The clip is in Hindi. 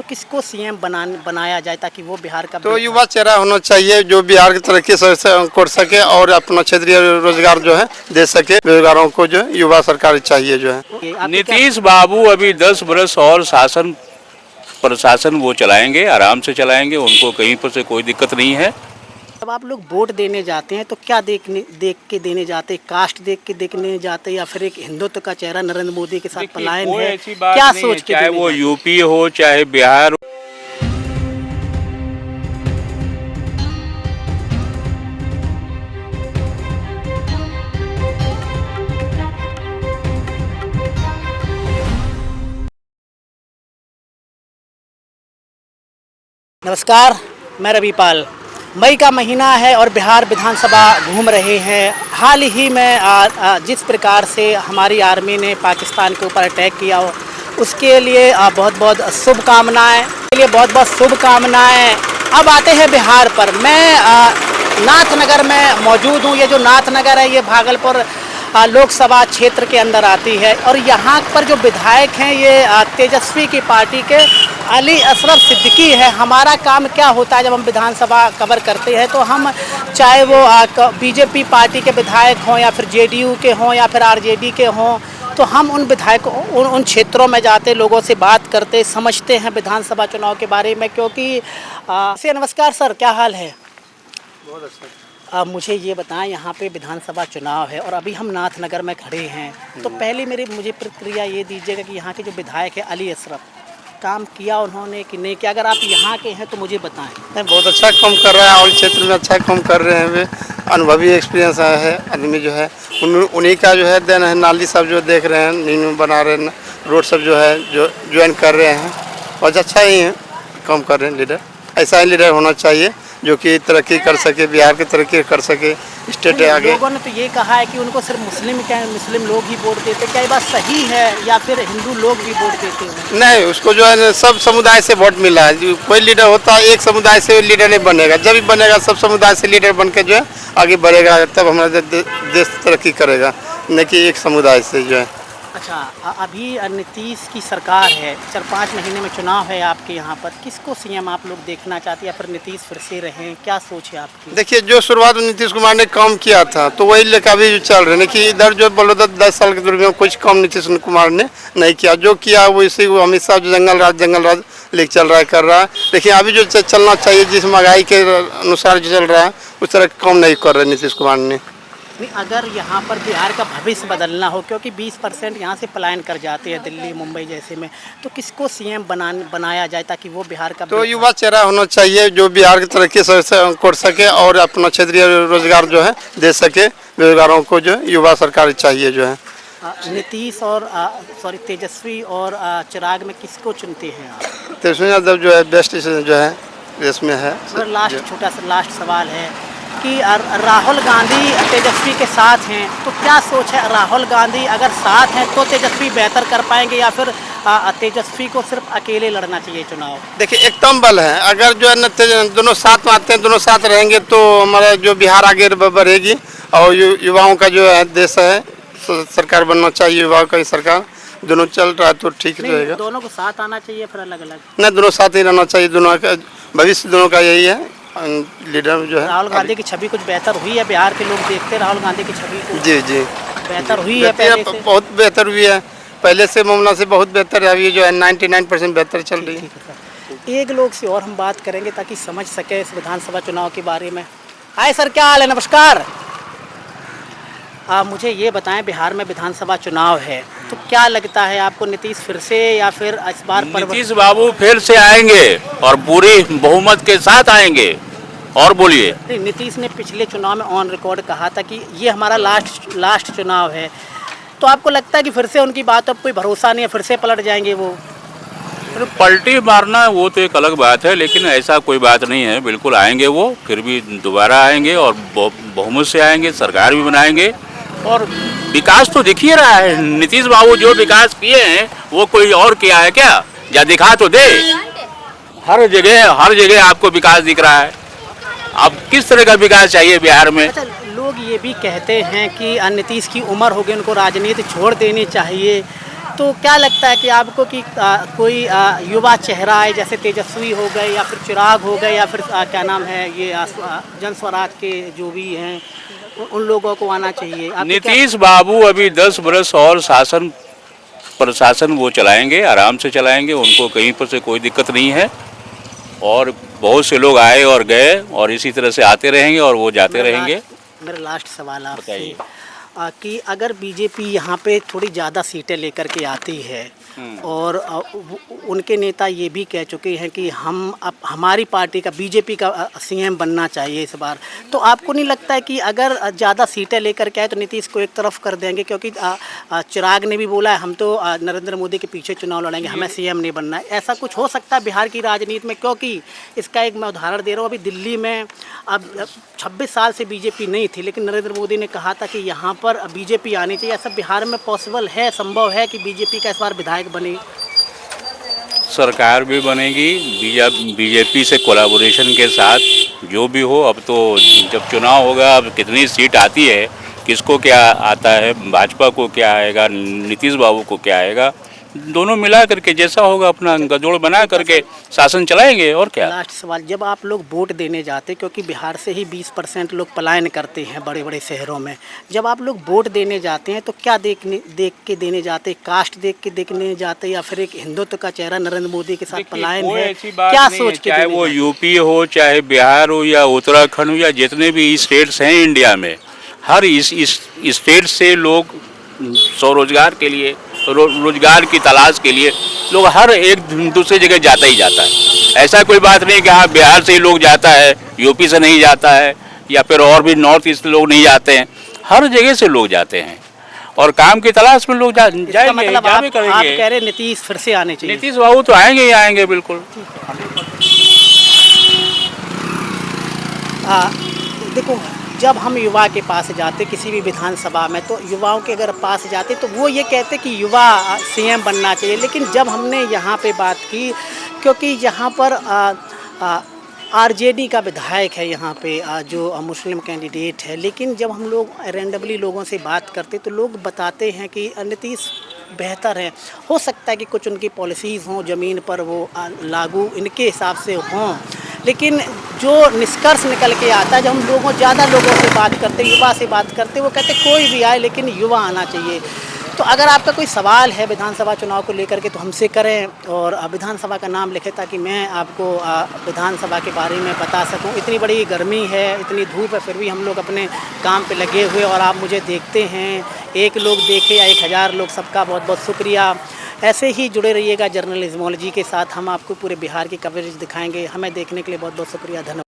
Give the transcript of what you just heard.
तो किसको सीएम बनाया जाए ताकि वो बिहार का तो युवा चेहरा होना चाहिए जो बिहार की तरक्की कर सके और अपना क्षेत्रीय रोजगार जो है दे सके। बेरोजगारों को जो युवा सरकार चाहिए जो है। नीतीश बाबू अभी 10 बरस और प्रशासन वो चलाएंगे, आराम से चलाएंगे, उनको कहीं पर से कोई दिक्कत नहीं है। जब आप लोग वोट देने जाते हैं तो क्या देख के देने जाते हैं? कास्ट देख के देखने जाते हैं या फिर एक हिंदुत्व का चेहरा नरेंद्र मोदी के साथ पलायन है, ऐसी बात क्या नहीं सोच है, के चाहे देने वो जाते हैं? यूपी हो चाहे बिहार हो। नमस्कार, मैं रविपाल। मई का महीना है और बिहार विधानसभा घूम रहे हैं। हाल ही में जिस प्रकार से हमारी आर्मी ने पाकिस्तान के ऊपर अटैक किया उसके लिए बहुत बहुत शुभकामनाएं। अब आते हैं बिहार पर। मैं नाथनगर में मौजूद हूँ। ये जो नाथनगर है ये भागलपुर लोकसभा क्षेत्र के अंदर आती है और यहाँ पर जो विधायक हैं ये तेजस्वी की पार्टी के अली अशरफ सिद्दीकी है। हमारा काम क्या होता है जब हम विधानसभा कवर करते हैं तो हम चाहे वो बीजेपी पार्टी के विधायक हों या फिर जेडीयू के हों या फिर आरजेडी के हों, तो हम उन विधायकों उन क्षेत्रों में जाते, लोगों से बात करते, समझते हैं विधानसभा चुनाव के बारे में। क्योंकि नमस्कार सर, क्या हाल है? बहुत अच्छा। मुझे ये बताएं, यहाँ पे विधानसभा चुनाव है और अभी हम नाथनगर में खड़े हैं, तो पहले मुझे प्रतिक्रिया ये दीजिएगा कि यहाँ के जो विधायक है अली अशरफ, काम किया उन्होंने कि नहीं किया? अगर आप यहाँ के हैं तो मुझे बताएं। बहुत अच्छा काम कर रहा है और क्षेत्र में अच्छा काम कर रहे हैं। वे अनुभवी एक्सपीरियंस है आदमी जो है, उन्हीं का जो है देन है। नाली सब जो देख रहे हैं, नींव बना रहे हैं, रोड सब जो है जो ज्वाइन कर रहे हैं और अच्छा ही है काम कर रहे हैं लीडर। ऐसा ही लीडर होना चाहिए जो कि तरक्की कर सके, बिहार की तरक्की कर सके, स्टेट आगे। लोगों ने तो ये कहा है कि उनको सिर्फ मुस्लिम लोग ही वोट देते। क्या ये बात सही है या फिर हिंदू लोग भी वोट देते हैं? नहीं, उसको जो है सब समुदाय से वोट मिला है। कोई लीडर होता है एक समुदाय से लीडर नहीं बनेगा। जब भी बनेगा सब समुदाय से लीडर बन के जो है आगे बढ़ेगा, तब हमारा देश तरक्की करेगा, न कि एक समुदाय से जो है। अच्छा, अभी नीतीश की सरकार है, 4-5 महीने में चुनाव है आपके यहाँ पर। किसको सीएम आप लोग देखना चाहते हैं या फिर नीतीश फिर से रहें? क्या सोच है आपकी? देखिए, जो शुरुआत में नीतीश कुमार ने काम किया था तो वही लेकर अभी चल रहे हैं कि इधर जो बोलो तो 10 साल के दूर में कुछ कम नीतीश कुमार ने नहीं किया। जो किया वो इसी को हमेशा जो जंगल राज लेके चल रहा है, कर रहा है। लेकिन अभी जो चलना चाहिए जिस महंगाई के अनुसार जो चल रहा है उस तरह काम नहीं कर रहे नीतीश कुमार ने। अगर यहाँ पर बिहार का भविष्य बदलना हो, क्योंकि 20% यहाँ से पलायन कर जाते हैं दिल्ली मुंबई जैसे में, तो किसको सीएम बनाया जाए ताकि वो बिहार का तो युवा चेहरा होना चाहिए जो बिहार की तरक्की कर सके और अपना क्षेत्रीय रोजगार जो है दे सके। बेरोजगारों को जो युवा सरकार चाहिए जो है। नीतीश और तेजस्वी और चिराग में किसको चुनते हैं आप? तेजस्वी यादव जो है बेस्ट जो है इसमें है। छोटा सा लास्ट सवाल है कि राहुल गांधी तेजस्वी के साथ हैं, तो क्या सोच है? राहुल गांधी अगर साथ हैं तो तेजस्वी बेहतर कर पाएंगे या फिर तेजस्वी को सिर्फ अकेले लड़ना चाहिए चुनाव? देखिए, एकदम बल है। अगर जो है न दोनों साथ में आते हैं, दोनों साथ रहेंगे तो हमारा जो बिहार आगे बढ़ेगी और युवाओं का जो है देश है, सरकार बनना चाहिए युवाओं का ही सरकार। दोनों चल रहा है तो ठीक रहेगा। दोनों को साथ आना चाहिए फिर अलग अलग नहीं, दोनों साथ ही रहना चाहिए। दोनों का भविष्य दोनों का यही है। लीडर जो है राहुल गांधी की छवि कुछ बेहतर हुई है? बिहार के लोग देखते हैं राहुल गांधी की छवि को। जी बेहतर हुई है पहले से? बहुत बेहतर हुई है पहले से, मामला से बहुत बेहतर है। अभी जो है 99% बेहतर चल रही है। एक लोग से और हम बात करेंगे ताकि समझ सके इस विधानसभा चुनाव के बारे में। हाय सर, क्या हाल है? नमस्कार। मुझे ये बताएं, बिहार में विधानसभा चुनाव है तो क्या लगता है आपको, नीतीश फिर से या फिर इस बार नीतीश बाबू फिर से आएंगे और पूरी बहुमत के साथ आएंगे? और बोलिए। नीतीश ने पिछले चुनाव में ऑन रिकॉर्ड कहा था कि ये हमारा लास्ट चुनाव है, तो आपको लगता है कि फिर से उनकी बात, अब कोई भरोसा नहीं है, फिर से पलट जाएंगे वो? पलटी मारना वो तो एक अलग बात है, लेकिन ऐसा कोई बात नहीं है। बिल्कुल आएंगे वो, फिर भी दोबारा आएंगे और बहुमत से आएंगे, सरकार भी बनाएंगे। और विकास तो दिख ही रहा है। नीतीश बाबू जो विकास किए हैं वो कोई और किया है क्या? या दिखा तो दे। हर जगह आपको विकास दिख रहा है। अब किस तरह का विकास चाहिए बिहार में? अच्छा, लोग ये भी कहते हैं कि नीतीश की उम्र हो गई, उनको राजनीति छोड़ देनी चाहिए। तो क्या लगता है कि आपको कि कोई युवा चेहरा है, जैसे तेजस्वी हो गए या फिर चिराग हो गए या फिर क्या नाम है ये जन स्वराज के जो भी हैं उन लोगों को आना चाहिए? आपको क्या- नीतीश बाबू अभी 10 बरस और प्रशासन वो चलाएंगे, आराम से चलाएंगे, उनको कहीं पर से कोई दिक्कत नहीं है। और बहुत से लोग आए और गए और इसी तरह से आते रहेंगे और वो जाते रहेंगे। मेरा लास्ट सवाल आपसे बताइए। कि अगर बीजेपी यहाँ पे थोड़ी ज़्यादा सीटें लेकर के आती है और उनके नेता ये भी कह चुके हैं कि हम अब हमारी पार्टी का बीजेपी का सीएम बनना चाहिए इस बार, तो आपको नहीं लगता है कि अगर ज़्यादा सीटें लेकर के आए तो नीतीश को एक तरफ कर देंगे? क्योंकि चिराग ने भी बोला है हम तो नरेंद्र मोदी के पीछे चुनाव लड़ेंगे, हमें सीएम नहीं बनना है। ऐसा कुछ हो सकता है बिहार की राजनीति में? क्योंकि इसका एक मैं उदाहरण दे रहा हूँ, अभी दिल्ली में अब 26 साल से बीजेपी नहीं थी, लेकिन नरेंद्र मोदी ने कहा था कि यहाँ पर बीजेपी आनी चाहिए। ऐसा बिहार में पॉसिबल है, संभव है कि बीजेपी का इस बार विधायक बने? सरकार भी बनेगी बीजेपी से कोलैबोरेशन के साथ, जो भी हो। अब तो जब चुनाव होगा, अब कितनी सीट आती है, किसको क्या आता है, भाजपा को क्या आएगा, नीतीश बाबू को क्या आएगा, दोनों मिला करके जैसा होगा अपना गठजोड़ बना करके शासन चलाएंगे। और क्या। लास्ट सवाल, जब आप लोग वोट देने जाते, क्योंकि बिहार से ही 20% लोग पलायन करते हैं बड़े बड़े शहरों में, जब आप लोग वोट देने जाते हैं तो क्या देख के देने जाते? कास्ट देख के देखने जाते या फिर एक हिंदुत्व का चेहरा नरेंद्र मोदी के साथ पलायन कोई है? ऐसी बात क्या नहीं सोच है, के चाहे देने वो जाते? यूपी हो, चाहे बिहार हो या उत्तराखंड हो या जितने भी स्टेट्स हैं इंडिया में, हर इस स्टेट से लोग स्वरोजगार के लिए, रोजगार की तलाश के लिए लोग हर एक दूसरी जगह जाता ही जाता है। ऐसा कोई बात नहीं कि हाँ बिहार से ही लोग जाता है, यूपी से नहीं जाता है, या फिर और भी नॉर्थ ईस्ट लोग नहीं जाते हैं। हर जगह से लोग जाते हैं और काम की तलाश में लोग जाएंगे, मतलब जावे आप करेंगे। कह रहे नीतीश फिर से आने चाहिए? नीतीश बाबू तो आएंगे ही आएंगे, बिल्कुल। देखो, जब हम युवा के पास जाते किसी भी विधानसभा में, तो युवाओं के अगर पास जाते तो वो ये कहते कि युवा सीएम बनना चाहिए। लेकिन जब हमने यहाँ पे बात की, क्योंकि यहाँ पर आरजेडी का विधायक है यहाँ पे जो मुस्लिम कैंडिडेट है, लेकिन जब हम लोग रैंडमली लोगों से बात करते तो लोग बताते हैं कि नीतीश बेहतर है। हो सकता है कि कुछ उनकी पॉलिसीज़ हों ज़मीन पर वो लागू इनके हिसाब से हों, लेकिन जो निष्कर्ष निकल के आता है, जब हम ज़्यादा लोगों से बात करते, युवा से बात करते, वो कहते कोई भी आए लेकिन युवा आना चाहिए। तो अगर आपका कोई सवाल है विधानसभा चुनाव को लेकर के तो हमसे करें और विधानसभा का नाम लिखें, ताकि मैं आपको विधानसभा के बारे में बता सकूं। इतनी बड़ी गर्मी है, इतनी धूप है, फिर भी हम लोग अपने काम पे लगे हुए और आप मुझे देखते हैं। एक लोग देखे या 1000 लोग, सबका बहुत बहुत शुक्रिया। ऐसे ही जुड़े रहिएगा जर्नलिज्मोलॉजी के साथ, हम आपको पूरे बिहार की कवरेज दिखाएंगे। हमें देखने के लिए बहुत बहुत शुक्रिया, धन्यवाद।